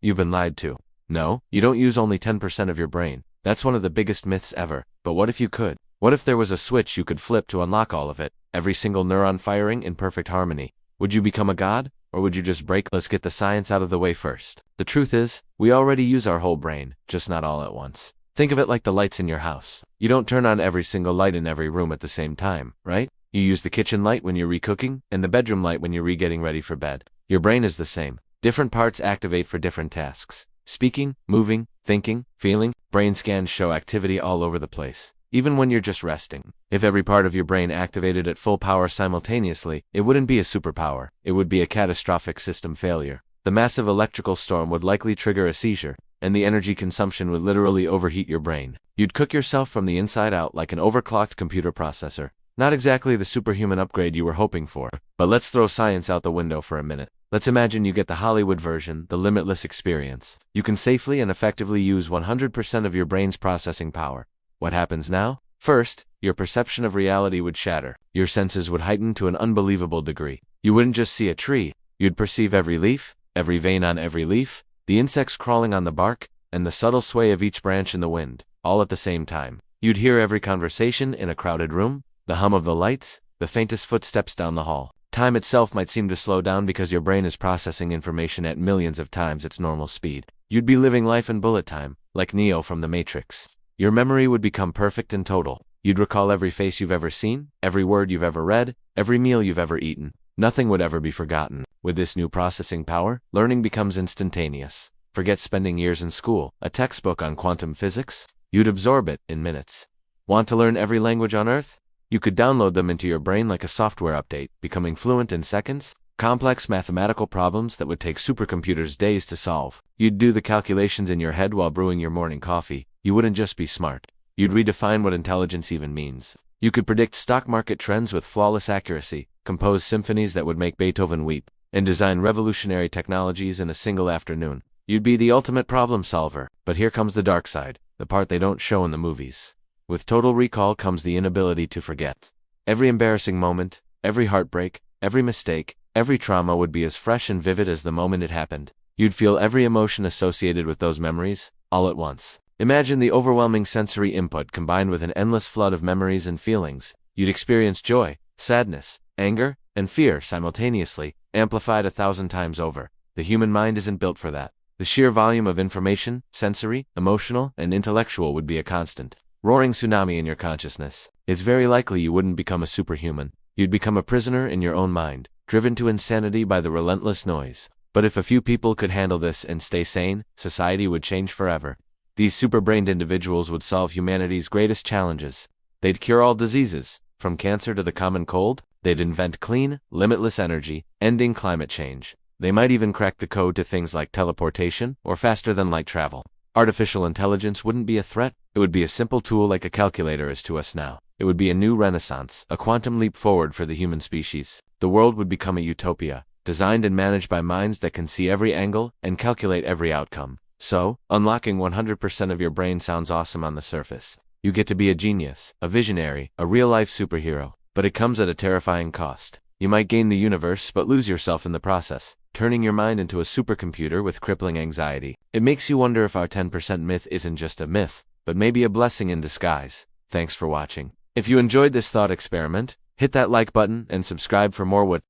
You've been lied to. No, you don't use only 10% of your brain. That's one of the biggest myths ever. But what if you could? What if there was a switch you could flip to unlock all of it, every single neuron firing in perfect harmony? Would you become a god? Or would you just break? Let's get the science out of the way first. The truth is, we already use our whole brain, just not all at once. Think of it like the lights in your house. You don't turn on every single light in every room at the same time, right? You use the kitchen light when you're recooking, and the bedroom light when you're getting ready for bed. Your brain is the same. Different parts activate for different tasks. Speaking, moving, thinking, feeling. Brain scans show activity all over the place, even when you're just resting. If every part of your brain activated at full power simultaneously, it wouldn't be a superpower. It would be a catastrophic system failure. The massive electrical storm would likely trigger a seizure, and the energy consumption would literally overheat your brain. You'd cook yourself from the inside out like an overclocked computer processor. Not exactly the superhuman upgrade you were hoping for, but let's throw science out the window for a minute. Let's imagine you get the Hollywood version, the limitless experience. You can safely and effectively use 100% of your brain's processing power. What happens now? First, your perception of reality would shatter. Your senses would heighten to an unbelievable degree. You wouldn't just see a tree, you'd perceive every leaf, every vein on every leaf, the insects crawling on the bark, and the subtle sway of each branch in the wind, all at the same time. You'd hear every conversation in a crowded room, the hum of the lights, the faintest footsteps down the hall. Time itself might seem to slow down because your brain is processing information at millions of times its normal speed. You'd be living life in bullet time, like Neo from The Matrix. Your memory would become perfect and total. You'd recall every face you've ever seen, every word you've ever read, every meal you've ever eaten. Nothing would ever be forgotten. With this new processing power, learning becomes instantaneous. Forget spending years in school, a textbook on quantum physics. You'd absorb it in minutes. Want to learn every language on Earth? You could download them into your brain like a software update, becoming fluent in seconds. Complex mathematical problems that would take supercomputers days to solve. You'd do the calculations in your head while brewing your morning coffee. You wouldn't just be smart. You'd redefine what intelligence even means. You could predict stock market trends with flawless accuracy, compose symphonies that would make Beethoven weep, and design revolutionary technologies in a single afternoon. You'd be the ultimate problem solver. But here comes the dark side, the part they don't show in the movies. With total recall comes the inability to forget. Every embarrassing moment, every heartbreak, every mistake, every trauma would be as fresh and vivid as the moment it happened. You'd feel every emotion associated with those memories, all at once. Imagine the overwhelming sensory input combined with an endless flood of memories and feelings. You'd experience joy, sadness, anger, and fear simultaneously, amplified 1,000 times over. The human mind isn't built for that. The sheer volume of information, sensory, emotional, and intellectual would be a constant, roaring tsunami in your consciousness. It's very likely you wouldn't become a superhuman. You'd become a prisoner in your own mind, driven to insanity by the relentless noise. But if a few people could handle this and stay sane, society would change forever. These super-brained individuals would solve humanity's greatest challenges. They'd cure all diseases, from cancer to the common cold. They'd invent clean, limitless energy, ending climate change. They might even crack the code to things like teleportation or faster-than-light travel. Artificial intelligence wouldn't be a threat. It would be a simple tool like a calculator is to us now. It would be a new renaissance, a quantum leap forward for the human species. The world would become a utopia, designed and managed by minds that can see every angle and calculate every outcome. So, unlocking 100% of your brain sounds awesome on the surface. You get to be a genius, a visionary, a real-life superhero. But it comes at a terrifying cost. You might gain the universe but lose yourself in the process, turning your mind into a supercomputer with crippling anxiety. It makes you wonder if our 10% myth isn't just a myth, but maybe a blessing in disguise. Thanks for watching. If you enjoyed this thought experiment, hit that like button and subscribe for more what